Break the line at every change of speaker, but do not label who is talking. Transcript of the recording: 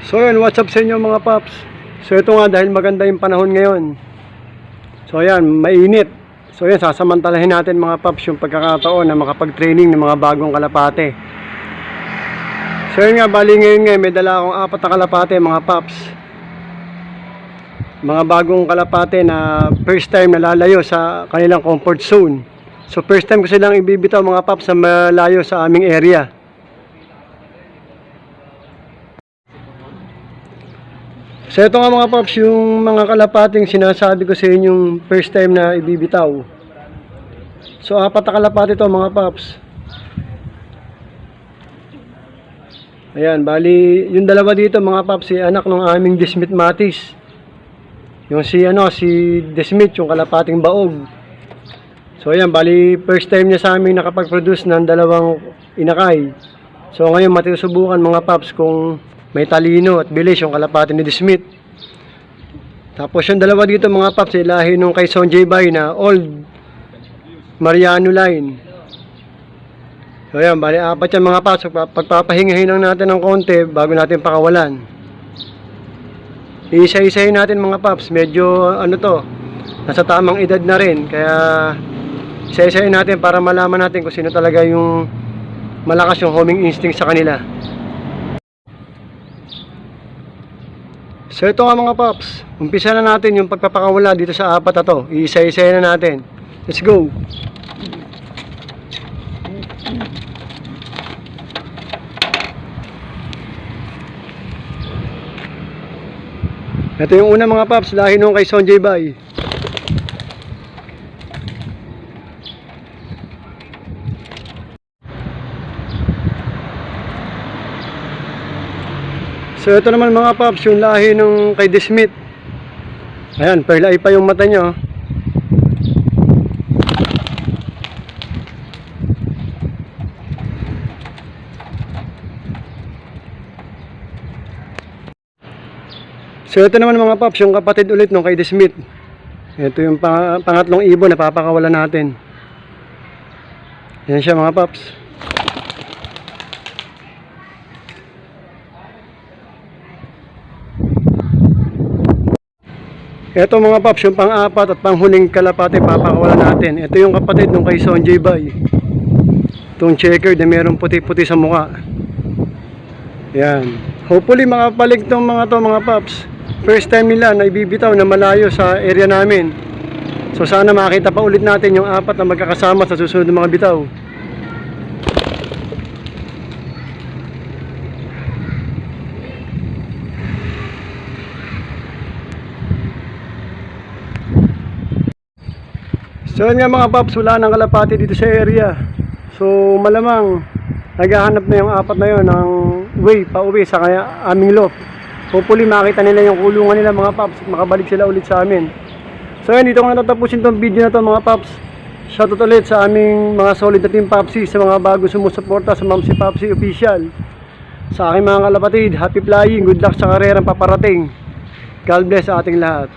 So yun, what's up sa inyo mga paps? So ito nga, dahil maganda yung panahon ngayon. So yan, mainit. So yan, sasamantalahin natin mga paps yung pagkakataon na makapag-training ng mga bagong kalapate. So yun nga, bali ngayon nga, may dala akong 4 na kalapate mga paps. Mga bagong kalapate na first time na lalayo sa kanilang comfort zone. So first time ko silang ibibitaw mga paps sa malayo sa aming area. So ito nga mga paps, yung mga kalapating sinasabi ko sa inyong first time na ibibitaw. So 4 na kalapate ito mga paps. Ayan, bali yung dalawa dito mga paps, si anak ng aming Desmit Matis. Yung si Desmit, yung kalapating baog. So ayan, bali first time niya sa amin nakapag-produce ng 2 inakay. So ngayon matusubukan mga paps kung may talino at bilis yung kalapati ni Desmit. Tapos yung dalawa dito mga paps, lahi nung kay Sonjay Bay na Old Mariano line. So ayan, bali 4 yan mga paps. Pagpapahingahin lang natin ng konti bago natin pakawalan. Iisa-isahin natin mga paps. Medyo nasa tamang edad na rin. Kaya isa-isahin natin para malaman natin kung sino talaga yung malakas yung homing instinct sa kanila. So ito nga mga paps, umpisa na natin yung pagpapakawala dito sa 4 na to. Iisa-isahin na natin. Let's go! Ito yung una mga paps, lahi nung kay Sonjay Bay. So ito naman mga paps, yung lahi nung kay Desmit. Ayan, pearl eye pa yung mata nyo. So ito naman mga paps, yung kapatid ulit nung kay Desmit. Ito yung pangatlong ibon na papakawalan natin. Ayan siya mga paps. Ito mga paps, yung pang-4 at panghuling kalapate papakawalan natin. Ito yung kapatid nung kay Sonjay Bay. Itong checker na meron puti-puti sa mukha. Yan. Hopefully makapalig tong mga paps. First time nila na ibibitaw na malayo sa area namin. So sana makita pa ulit natin yung 4 na magkakasama sa susunod na mga bitaw. So yun nga mga paps, wala ng kalapati dito sa area. So malamang naghahanap na yung 4 na yun ng way pa uwi sa aming loft. Hopefully makita nila yung kulungan nila mga paps at makabalik sila ulit sa amin. So yun, dito ko na tatapusin tong video na to mga paps. Shoutout ulit sa aming mga solid na team Papsi, sa mga bago sumusuporta sa Mamsi Papsi Official. Sa aking mga kalapatid, happy flying, good luck sa karerang paparating. God bless sa ating lahat.